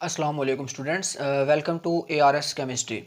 अस्सलाम वालेकुम students, welcome to ARS chemistry.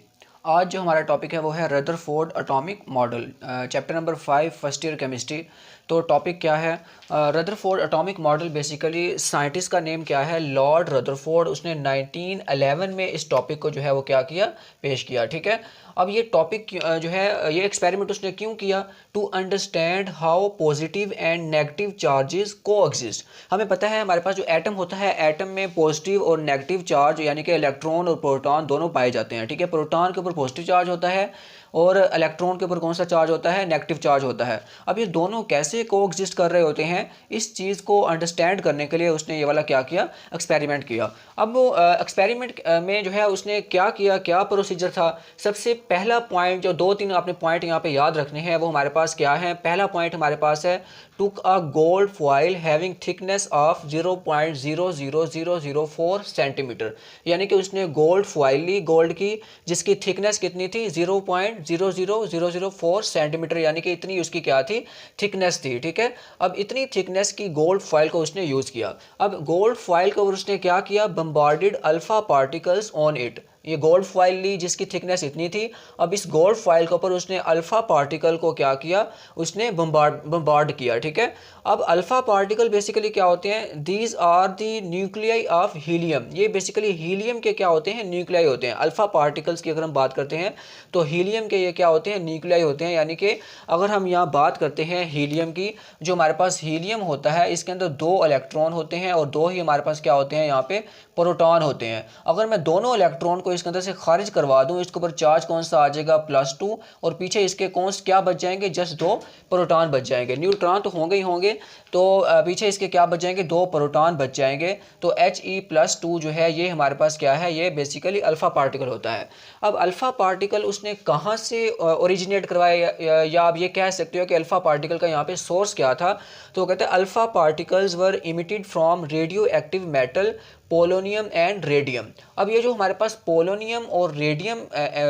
आज जो हमारा टॉपिक है वो है Rutherford atomic model, chapter number 5 first year chemistry. तो टॉपिक क्या है? Rutherford atomic model basically scientist का नेम क्या है? Lord Rutherford. उसने 1911 में इस टॉपिक को जो है वो क्या किया, पेश किया। ठीक है। अब ये टॉपिक जो है, ये एक्सपेरिमेंट उसने क्यों किया? To understand how positive and negative charges को एग्जिस्ट। हमें पता है हमारे पास जो एटम होता है, एटम में पॉजिटिव और नेगेटिव चार्ज यानी कि इलेक्ट्रॉन और प्रोटॉन दोनों पाए जाते हैं। ठीक है। प्रोटॉन के ऊपर पॉजिटिव चार्ज होता है और इलेक्ट्रॉन के ऊपर कौन सा चार्ज होता है? नेगेटिव चार्ज होता है। अब ये दोनों कैसे को एग्जिस्ट कर रहे होते हैं, इस चीज़ को अंडरस्टैंड करने के लिए उसने ये वाला क्या किया, एक्सपेरिमेंट किया। अब वो एक्सपेरिमेंट में जो है उसने क्या किया, क्या प्रोसीजर था? सबसे पहला पॉइंट, जो दो तीन आपने पॉइंट यहाँ पे याद रखने हैं, वो हमारे पास क्या है? पहला पॉइंट हमारे पास है took a gold foil having thickness of 0.00004 centimetre. यानी कि उसने गोल्ड फॉइल ली, गोल्ड की, जिसकी थिकनेस कितनी थी? 0.00004 सेंटीमीटर, यानी कि इतनी उसकी क्या थी? थिकनेस थी। ठीक है। अब इतनी थिकनेस की गोल्ड फॉइल को उसने यूज़ किया। अब गोल्ड फॉइल को उसने क्या किया? Bombarded alpha particles on it. ये गोल्ड फॉइल ली जिसकी थिकनेस इतनी थी। अब इस गोल्ड फॉइल के ऊपर उसने अल्फा पार्टिकल को क्या किया? उसने बम्बार्ड किया। ठीक है। अब अल्फा पार्टिकल बेसिकली क्या होते हैं? These are the nuclei of helium. ये बेसिकली हीलियम के क्या होते हैं? न्यूक्लियाई होते हैं। अल्फा पार्टिकल्स की अगर हम बात करते हैं तो हीलियम के ये क्या होते हैं? न्यूक्लियाई होते हैं। यानी कि अगर हम यहाँ बात करते हैं हीलियम की, जो हमारे पास हीलियम होता है इसके अंदर 2 इलेक्ट्रॉन होते हैं और 2 ही हमारे पास क्या होते हैं? यहाँ पे प्रोटॉन होते हैं। अगर मैं दोनों इलेक्ट्रॉन को इसके अंदर से खारिज करवा दूं, इसके ऊपर चार्ज कौन सा आ जाएगा? +2। और पीछे इसके कौन क्या बच जाएंगे? जस्ट 2 प्रोटॉन बच जाएंगे। न्यूट्रॉन तो होंगे ही होंगे, तो पीछे इसके क्या बच जाएंगे? 2 प्रोटॉन बच जाएंगे। तो He+2 जो है ये हमारे पास क्या है? ये बेसिकली अल्फा पार्टिकल होता है। अब अल्फा पार्टिकल उसने कहाँ से ओरिजिनेट करवाया, या आप ये कह सकते हो कि अल्फा पार्टिकल का यहाँ पे सोर्स क्या था? तो कहते हैं alpha particles were emitted from radio active metal polonium and radium. अब ये जो हमारे पास पोलोनियम और रेडियम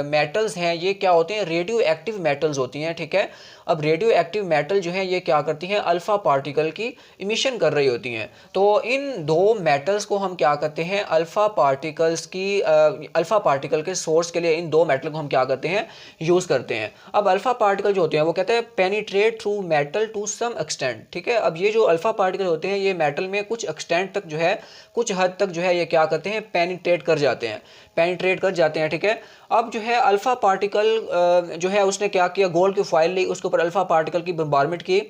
मेटल्स हैं, ये क्या होते हैं? रेडियो एक्टिव मेटल्स होती हैं। ठीक है। अब रेडियो एक्टिव मेटल जो है ये क्या करती हैं? अल्फा पार्टिकल की इमिशन कर रही होती हैं। तो इन दो मेटल्स को हम क्या करते हैं? अल्फा पार्टिकल्स की अल्फा पार्टिकल के सोर्स के लिए इन दो मेटल को हम क्या करते हैं? यूज़ करते हैं। अब अल्फा पार्टिकल जो होते हैं वो कहते हैं penetrate through metal to some extent. ठीक है। अब ये जो अल्फा पार्टिकल होते हैं ये मेटल में कुछ एक्सटेंट तक जो है, कुछ हद तक जो है ये क्या करते हैं? पेनिट्रेट कर जाते हैं, पेनिट्रेट कर जाते हैं। ठीक है। अब जो है अल्फा पार्टिकल जो है उसने क्या किया? गोल्ड की फॉइल ली, उसके ऊपर अल्फा पार्टिकल की बम्बारमेंट की,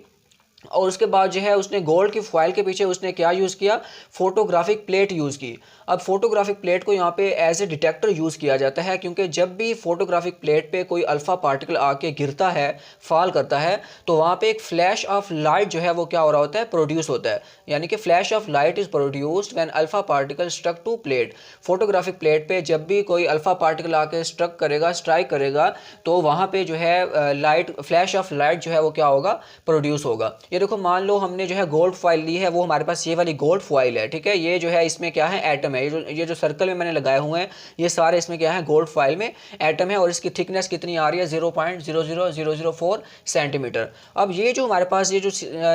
और उसके बाद जो है उसने गोल्ड की फॉइल के पीछे उसने क्या यूज़ किया? फोटोग्राफिक प्लेट यूज़ की। अब फोटोग्राफिक प्लेट को यहाँ पे एज ए डिटेक्टर यूज़ किया जाता है, क्योंकि जब भी फोटोग्राफिक प्लेट पे कोई अल्फा पार्टिकल आके गिरता है, फॉल करता है, तो वहाँ पे एक फ्लैश ऑफ लाइट जो है वो क्या हो रहा होता है? प्रोड्यूस होता है। यानी कि flash of light is produced when alpha particle struck to plate. Photographic plate पे जब भी कोई अल्फा पार्टिकल आके स्ट्रक करेगा, स्ट्राइक करेगा, तो वहाँ पे जो है लाइट, फ्लैश ऑफ लाइट जो है वो क्या होगा? प्रोड्यूस होगा। ये देखो, मान लो हमने जो है गोल्ड फॉइल ली है, वो हमारे पास ये वाली गोल्ड फॉइल है। ठीक है। ये जो है इसमें क्या है? एटम है। ये जो सर्कल में मैंने लगाए हुए हैं ये सारे इसमें क्या है? गोल्ड फॉइल में एटम है, और इसकी थिकनेस कितनी आ रही है? 0.00004 सेंटीमीटर। अब ये जो हमारे पास ये जो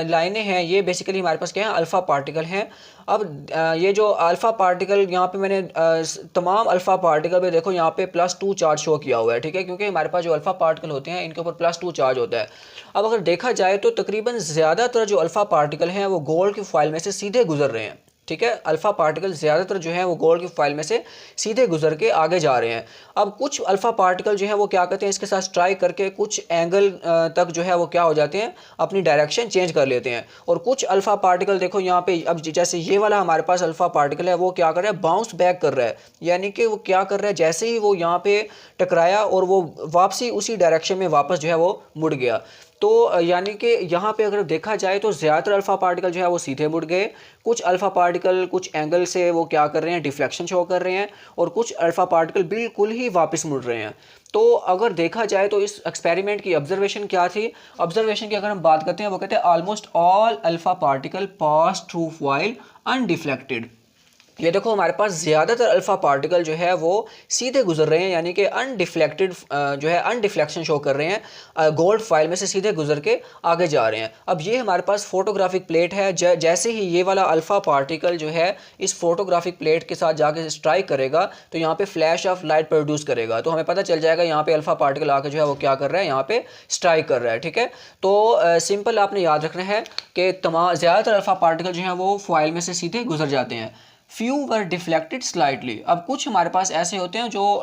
लाइनें हैं ये बेसिकली हमारे पास क्या है? अल्फा पार्टिकल हैं। अब ये जो अल्फा पार्टिकल यहाँ पे मैंने तमाम अल्फा पार्टिकल पे देखो यहाँ पे +2 चार्ज शो किया हुआ है। ठीक है। क्योंकि हमारे पास जो अल्फा पार्टिकल होते हैं इनके ऊपर +2 चार्ज होता है। अब अगर देखा जाए तो तकरीबन ज़्यादातर जो अल्फा पार्टिकल हैं वो गोल्ड की फॉइल में से सीधे गुजर रहे हैं। ठीक है। अल्फा पार्टिकल ज़्यादातर जो है वो गोल्ड की फाइल में से सीधे गुजर के आगे जा रहे हैं। अब कुछ अल्फा पार्टिकल जो है वो क्या करते हैं? इसके साथ स्ट्राइक करके कुछ एंगल तक जो है वो क्या हो जाते हैं? अपनी डायरेक्शन चेंज कर लेते हैं। और कुछ अल्फा पार्टिकल देखो यहाँ पे, अब जैसे ये वाला हमारे पास अल्फा पार्टिकल है वो क्या कर रहा है? बाउंस बैक कर रहा है। यानी कि वो क्या कर रहा है? जैसे ही वो यहाँ पे टकराया और वो वापसी उसी डायरेक्शन में वापस जो है वो मुड़ गया। तो यानी कि यहाँ पे अगर देखा जाए तो ज़्यादातर अल्फा पार्टिकल जो है वो सीधे मुड़ गए। कुछ अल्फा पार्टिकल कुछ एंगल से वो क्या कर रहे हैं? डिफ्लेक्शन शो कर रहे हैं। और कुछ अल्फा पार्टिकल बिल्कुल ही वापस मुड़ रहे हैं। तो अगर देखा जाए तो इस एक्सपेरिमेंट की ऑब्जर्वेशन क्या थी? ऑब्जर्वेशन की अगर हम बात करते हैं वो कहते हैं almost all alpha particle pass through foil undeflected. ये देखो हमारे पास ज़्यादातर अल्फ़ा पार्टिकल जो है वो सीधे गुजर रहे हैं, यानी कि अनडिफ्लेक्टेड जो है अनडिफ्लेक्शन शो कर रहे हैं, गोल्ड फाइल में से सीधे गुजर के आगे जा रहे हैं। अब ये हमारे पास फोटोग्राफिक प्लेट है, जैसे ही ये वाला अल्फ़ा पार्टिकल जो है इस फोटोग्राफिक प्लेट के साथ जाके स्ट्राइक करेगा तो यहाँ पे फ्लैश ऑफ लाइट प्रोड्यूस करेगा, तो हमें पता चल जाएगा यहाँ पे अल्फ़ा पार्टिकल आके जो है वो क्या कर रहा है, यहाँ पे स्ट्राइक कर रहा है। ठीक है, तो सिंपल आपने याद रखना है कि तमाम ज़्यादातर अल्फ़ा पार्टिकल जो हैं वो फॉइल में से सीधे गुजर जाते हैं। फ्यू वर डिफ्लेक्टेड स्लाइटली। अब कुछ हमारे पास ऐसे होते हैं जो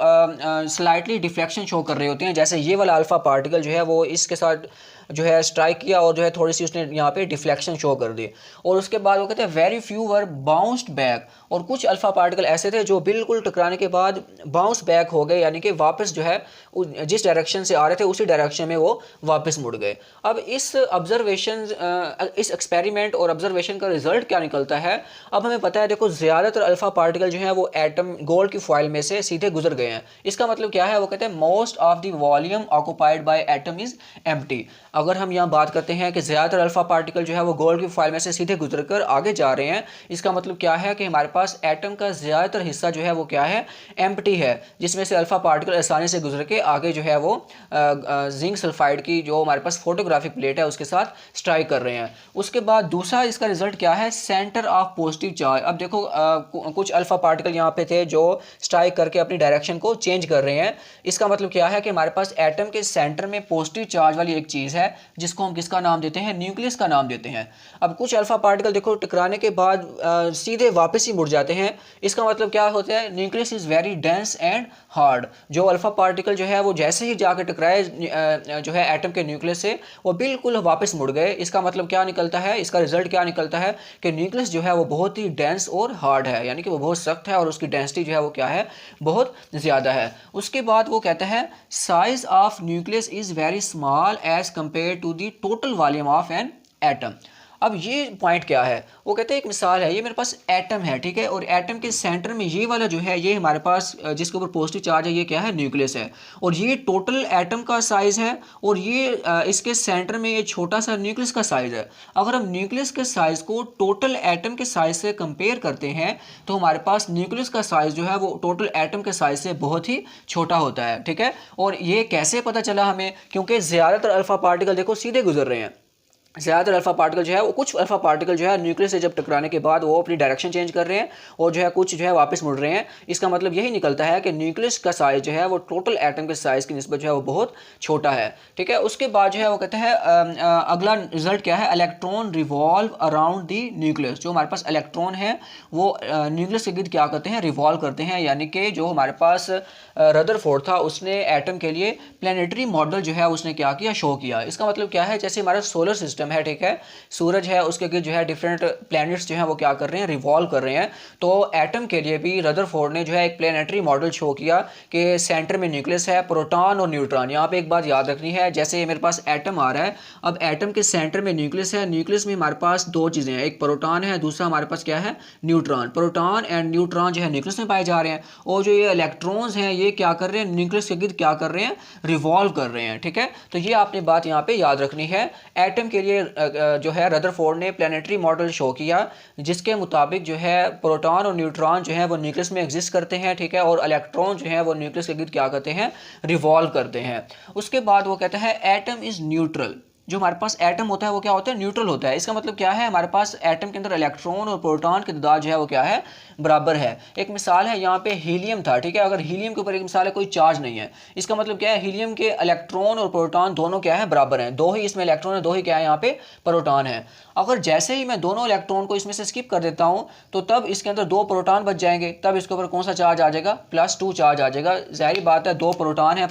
स्लाइटली डिफ्लेक्शन शो कर रहे होते हैं, जैसे ये वाला अल्फ़ा पार्टिकल जो है वो इसके साथ जो है स्ट्राइक किया और जो है थोड़ी सी उसने यहाँ पे डिफ्लेक्शन शो कर दी, और उसके बाद वो कहते हैं वेरी फ्यू वर बाउंस्ड बैक। और कुछ अल्फ़ा पार्टिकल ऐसे थे जो बिल्कुल टकराने के बाद बाउंस बैक हो गए, यानी कि वापस जो है जिस डायरेक्शन से आ रहे थे उसी डायरेक्शन में वो वापस मुड़ गए। अब इस ऑब्जर्वेशन इस एक्सपेरिमेंट और ऑब्जर्वेशन का रिजल्ट क्या निकलता है, अब हमें पता है देखो ज़्यादातर अल्फ़ा पार्टिकल जो है वो एटम गोल्ड की फॉइल में से सीधे गुजर गए हैं। इसका मतलब क्या है, वो कहते हैं most of the volume occupied by atom is empty. अगर हम यहाँ बात करते हैं कि ज़्यादातर अल्फ़ा पार्टिकल जो है वो गोल्ड की फाइल में से सीधे गुजर कर आगे जा रहे हैं, इसका मतलब क्या है कि हमारे पास एटम का ज़्यादातर हिस्सा जो है वो क्या है, एम्प्टी है, जिसमें से अल्फ़ा पार्टिकल आसानी से गुजर के आगे जो है वो जिंक सल्फाइड की जो हमारे पास फोटोग्राफिक प्लेट है उसके साथ स्ट्राइक कर रहे हैं। उसके बाद दूसरा इसका रिजल्ट क्या है, सेंटर ऑफ पॉजिटिव चार्ज। अब देखो कुछ अल्फ़ा पार्टिकल यहाँ पे थे जो स्ट्राइक करके अपनी डायरेक्शन को चेंज कर रहे हैं। इसका मतलब क्या है कि हमारे पास एटम के सेंटर में पॉजिटिव चार्ज वाली एक चीज़ है जिसको हम किसका नाम देते हैं, न्यूक्लियस का नाम देते हैं। अब कुछ अल्फा पार्टिकल देखो टकराने के बाद सीधे वापस ही मुड़ जाते हैं। इसका मतलब क्या होता है, nucleus is very dense and hard. जो अल्फा पार्टिकल जो है वो जैसे ही जाके टकराए जो है एटम के न्यूक्लियस से, वो बिल्कुल वापस मुड़ गए। इसका मतलब क्या निकलता है, इसका रिजल्ट क्या निकलता है कि न्यूक्लियस जो है वो बहुत ही डेंस और हार्ड है, यानी कि वो बहुत सख्त है और उसकी डेंसिटी जो है वो क्या है, बहुत ज़्यादा है। उसके बाद वो कहता है size of nucleus is very small as compare to the total volume of an atom. अब ये पॉइंट क्या है, वो कहते हैं एक मिसाल है, ये मेरे पास एटम है, ठीक है, और एटम के सेंटर में ये वाला जो है ये हमारे पास जिसके ऊपर पॉजिटिव चार्ज है ये क्या है, न्यूक्लियस है, और ये टोटल एटम का साइज है, और ये इसके सेंटर में ये छोटा सा न्यूक्लियस का साइज है। अगर हम न्यूक्लियस के साइज को टोटल एटम के साइज से कंपेयर करते हैं तो हमारे पास न्यूक्लियस का साइज जो है वो टोटल एटम के साइज से बहुत ही छोटा होता है। ठीक है, और ये कैसे पता चला हमें, क्योंकि ज़्यादातर अल्फा पार्टिकल देखो सीधे गुजर रहे हैं। ज़्यादातर अल्फा पार्टिकल जो है वो, कुछ अल्फा पार्टिकल जो है न्यूक्लियस से जब टकराने के बाद वो अपनी डायरेक्शन चेंज कर रहे हैं और जो है कुछ जो है वापस मुड़ रहे हैं। इसका मतलब यही निकलता है कि न्यूक्लियस का साइज जो है वो टोटल एटम के साइज की निस्बत जो है वो बहुत छोटा है। ठीक है, उसके बाद जो है वो कहते हैं अगला रिजल्ट क्या है, electron revolve around the nucleus. जो हमारे पास इलेक्ट्रॉन है वो न्यूक्लियस के गिर्द क्या करते हैं, रिवॉल्व करते हैं, यानी कि जो हमारे पास रदरफोर्ड था उसने एटम के लिए प्लानिटरी मॉडल जो है उसने क्या किया, शो किया। इसका मतलब क्या है, जैसे हमारा सोलर सिस्टम है, ठीक है, सूरज है, उसके गिर्द जो है डिफरेंट प्लैनेट्स जो है वो क्या कर रहे हैं, रिवॉल्व कर रहे हैं। तो एटम के लिए भी रदरफोर्ड ने जो है एक प्लानिटरी मॉडल शो किया कि सेंटर में न्यूक्लियस है, प्रोटॉन और न्यूट्रॉन। यहाँ पे एक बात याद रखनी है, जैसे मेरे पास एटम आ रहा है, अब एटम के सेंटर में न्यूक्लियस है, न्यूक्लियस में हमारे पास दो चीज़ें हैं, एक प्रोटॉन है, दूसरा हमारे पास क्या है, न्यूट्रॉन। प्रोटॉन एंड न्यूट्रॉन जो है न्यूक्लियस में पाए जा रहे हैं, और जो ये इलेक्ट्रॉन्स हैं ये क्या कर रहे हैं, न्यूक्लियस के गिर्द क्या कर रहे हैं, रिवॉल्व कर रहे हैं। ठीक है, तो ये आपने बात यहाँ पे याद रखनी है। एटम के लिए जो है रदरफोर्ड ने प्लानिटरी मॉडल शो किया जिसके मुताबिक जो है प्रोटॉन और न्यूट्रॉन जो है वो न्यूक्लियस में एग्जिस्ट करते हैं। ठीक है, और इलेक्ट्रॉन जो है वो न्यूक्लियस के गिर्द क्या करते हैं, रिवॉल्व करते हैं। उसके बाद वो कहता है एटम इज न्यूट्रल। जो हमारे पास एटम होता है वो क्या होता है, न्यूट्रल होता है। इसका मतलब क्या है, हमारे पास एटम के अंदर इलेक्ट्रॉन और प्रोटॉन की तादाद जो है वो क्या है, बराबर है। एक मिसाल है यहाँ पे हीलियम था, ठीक है, अगर हीलियम के ऊपर एक मिसाल है कोई चार्ज नहीं है, इसका मतलब क्या है, हीलियम के इलेक्ट्रॉन और प्रोटॉन दोनों क्या है, बराबर हैं, दो ही इसमें इलेक्ट्रॉन है, दो ही क्या है यहाँ पे प्रोटॉन है। अगर जैसे ही मैं दोनों इलेक्ट्रॉन को इसमें से स्किप कर देता हूँ तो तब इसके अंदर दो प्रोटॉन बच जाएंगे, तब इसके ऊपर कौन सा चार्ज आ जाएगा, +2 चार्ज आ जाएगा। जाहिर बात है दो प्रोटॉन है,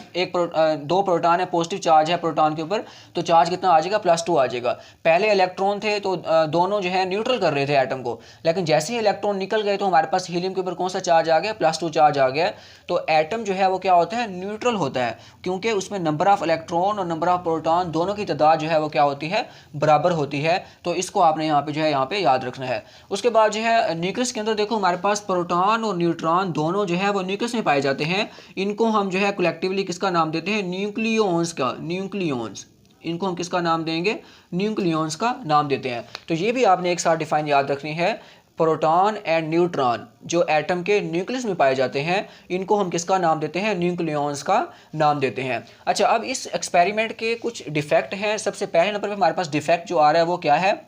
दो प्रोटॉन है, पॉजिटिव चार्ज है प्रोटॉन के ऊपर, तो चार्ज कितना आ जाएगा, +2 आ जाएगा। पहले इलेक्ट्रॉन थे तो दोनों जो है न्यूट्रल कर रहे थे एटम को, लेकिन जैसे ही इलेक्ट्रॉन निकल गए तो हमारे पास हीलियम के ऊपर कौन सा चार्ज आ गया, +2 चार्ज आ गया। तो एटम जो है वो क्या होता है, न्यूट्रल होता है, क्योंकि उसमें नंबर ऑफ इलेक्ट्रॉन और नंबर ऑफ प्रोटॉन दोनों की तादाद जो है वो क्या होती है, बराबर होती है। तो इसको आपने यहाँ पे जो है यहाँ पे याद रखना है। उसके बाद जो है न्यूक्लियस के अंदर देखो हमारे पास प्रोटॉन और न्यूट्रॉन दोनों जो है वो न्यूक्लियस में पाए जाते हैं। इनको हम जो है कलेक्टिवली किसका नाम देते हैं, न्यूक्लियॉन्स का, न्यूक्लियॉन्स। इनको हम किसका नाम देंगे, न्यूक्लियॉन्स का नाम देते हैं। तो ये भी आपने एक साथ डिफाइन याद रखनी है। प्रोटॉन एंड न्यूट्रॉन जो एटम के न्यूक्लियस में पाए जाते हैं, इनको हम किसका नाम देते हैं? न्यूक्लियॉन्स का नाम देते हैं। अच्छा, अब इस एक्सपेरिमेंट के कुछ डिफेक्ट हैं। सबसे पहले नंबर पे हमारे पास डिफेक्ट जो आ रहा है वो क्या है?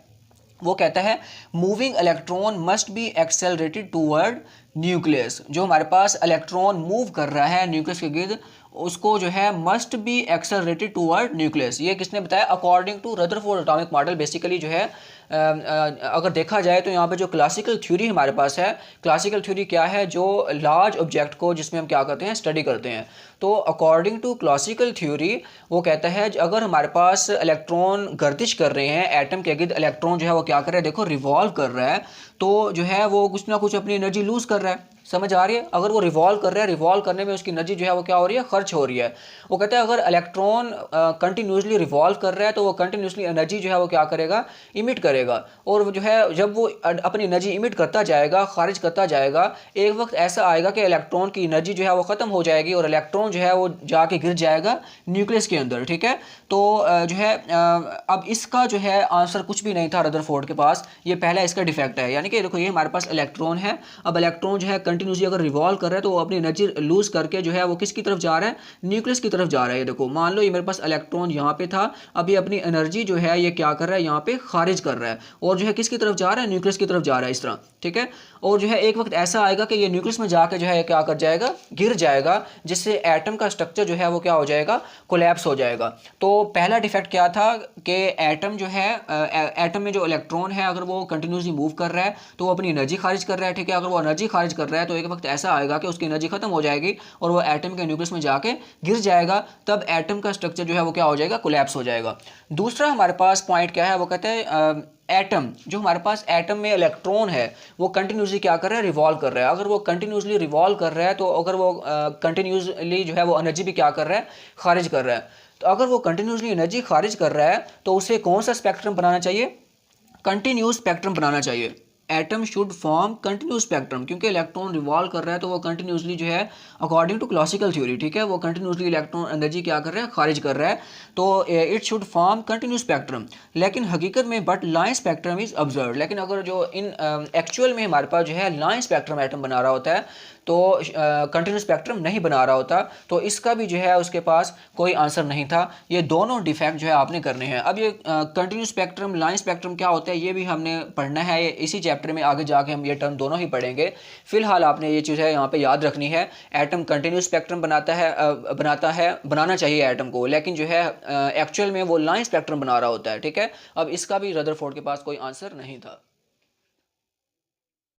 वो कहता है moving electron must be accelerated toward nucleus. जो हमारे पास इलेक्ट्रॉन मूव कर रहा है न्यूक्लियस के गिर्द, उसको जो है must be accelerated toward nucleus. ये किसने बताया? According to Rutherford atomic model. Basically जो है अगर देखा जाए तो यहाँ पे जो क्लासिकल थ्योरी हमारे पास है, क्लासिकल थ्योरी क्या है? जो लार्ज ऑब्जेक्ट को जिसमें हम क्या करते हैं? स्टडी करते हैं। तो अकॉर्डिंग टू क्लासिकल थ्योरी वो कहता है अगर हमारे पास इलेक्ट्रॉन गर्दिश कर रहे हैं एटम के गिर्द, इलेक्ट्रॉन जो है वो क्या कर रहा है? देखो रिवॉल्व कर रहा है, तो जो है वो कुछ ना कुछ अपनी एनर्जी लूज कर रहा है। समझ आ रही है? अगर वो रिवॉल्व कर रहा है, रिवॉल्व करने में उसकी एनर्जी जो है वो क्या हो रही है? खर्च हो रही है। वो कहता है अगर इलेक्ट्रॉन कंटिन्यूसली रिवॉल्व कर रहा है तो वो कंटिन्यूसली एनर्जी जो है वो क्या करेगा? इमिट करेगा। और जो है जब वो अपनी एनर्जी इमिट करता जाएगा, खारिज करता जाएगा, एक वक्त ऐसा आएगा कि इलेक्ट्रॉन की एनर्जी जो है वो ख़त्म हो जाएगी और इलेक्ट्रॉन जो है वो जाके गिर जाएगा न्यूक्लियस के अंदर। ठीक है, तो जो है अब इसका जो है आंसर कुछ भी नहीं था रदरफोर्ड के पास। ये पहला इसका डिफेक्ट है। यानी कि देखो ये हमारे पास इलेक्ट्रॉन है, अब इलेक्ट्रॉन जो है कंटिन्यूसली अगर रिवॉल्व कर रहा है तो वो अपनी एनर्जी लूज करके जो है वो किसकी तरफ जा रहा है? न्यूक्लियस की तरफ जा रहा है। ये देखो मान लो ये मेरे पास इलेक्ट्रॉन यहाँ पे था, अब ये अपनी एनर्जी जो है ये क्या कर रहा है? यहाँ पे खारिज कर रहा है और जो है किसकी तरफ जा रहा है? न्यूक्लियस की तरफ जा रहा है, इस तरह। ठीक है, और जो है एक वक्त ऐसा आएगा कि ये न्यूक्लियस में जाकर जो है क्या कर जाएगा? गिर जाएगा, जिससे एटम का स्ट्रक्चर जो है वो क्या हो जाएगा? कोलैप्स हो जाएगा। तो पहला डिफेक्ट क्या था कि एटम जो है एटम में जो इलेक्ट्रॉन है अगर वो कंटिन्यूसली मूव कर रहा है तो वो अपनी एनर्जी खारिज कर रहा है। ठीक है, अगर वो एनर्जी खारिज कर रहा है तो एक वक्त ऐसा आएगा कि उसकी एनर्जी खत्म हो जाएगी और वो एटम के न्यूक्लियस में जाके गिर जाएगा, तब एटम का स्ट्रक्चर जो है वो क्या हो जाएगा? कोलैप्स हो जाएगा। दूसरा हमारे पास पॉइंट क्या है? वो कहते हैं एटम, जो हमारे पास एटम में इलेक्ट्रॉन है वो कंटिन्यूसली क्या कर रहा है? रिवॉल्व कर रहा है। अगर वो कंटिन्यूसली रिवॉल्व कर रहा है तो अगर वो कंटिन्यूसली जो है वो एनर्जी भी क्या कर रहा है? खारिज कर रहा है। तो अगर वो कंटिन्यूसली एनर्जी खारिज कर रहा है तो उसे कौन सा स्पेक्ट्रम बनाना चाहिए? कंटिन्यूस स्पेक्ट्रम बनाना चाहिए। Atom should form continuous spectrum, क्योंकि इलेक्ट्रॉन रिवॉल्व कर रहा है तो वो कंटिन्यूसली जो है अकॉर्डिंग टू क्लासिकल थ्योरी, ठीक है, वो कंटिन्यूसली इलेक्ट्रॉन एनर्जी क्या कर रहा है? खारिज कर रहा है। तो it should form continuous spectrum. लेकिन हकीकत में but line spectrum is observe. लेकिन अगर जो इन एक्चुअल में हमारे पास जो है लाइन स्पेक्ट्रम एटम बना रहा होता है तो कंटिन्यूस स्पेक्ट्रम नहीं बना रहा होता, तो इसका भी जो है उसके पास कोई आंसर नहीं था। ये दोनों डिफेक्ट जो है आपने करने हैं। अब ये कंटिन्यूस स्पेक्ट्रम, लाइन स्पेक्ट्रम क्या होता है ये भी हमने पढ़ना है। इसी चैप्टर में आगे जाके हम ये टर्म दोनों ही पढ़ेंगे। फिलहाल आपने ये चीज़ है यहाँ पे याद रखनी है। एटम कंटिन्यूस स्पेक्ट्रम बनाना चाहिए एटम को, लेकिन जो है एक्चुअल में वो लाइन स्पेक्ट्रम बना रहा होता है। ठीक है, अब इसका भी रदरफोर्ड के पास कोई आंसर नहीं था।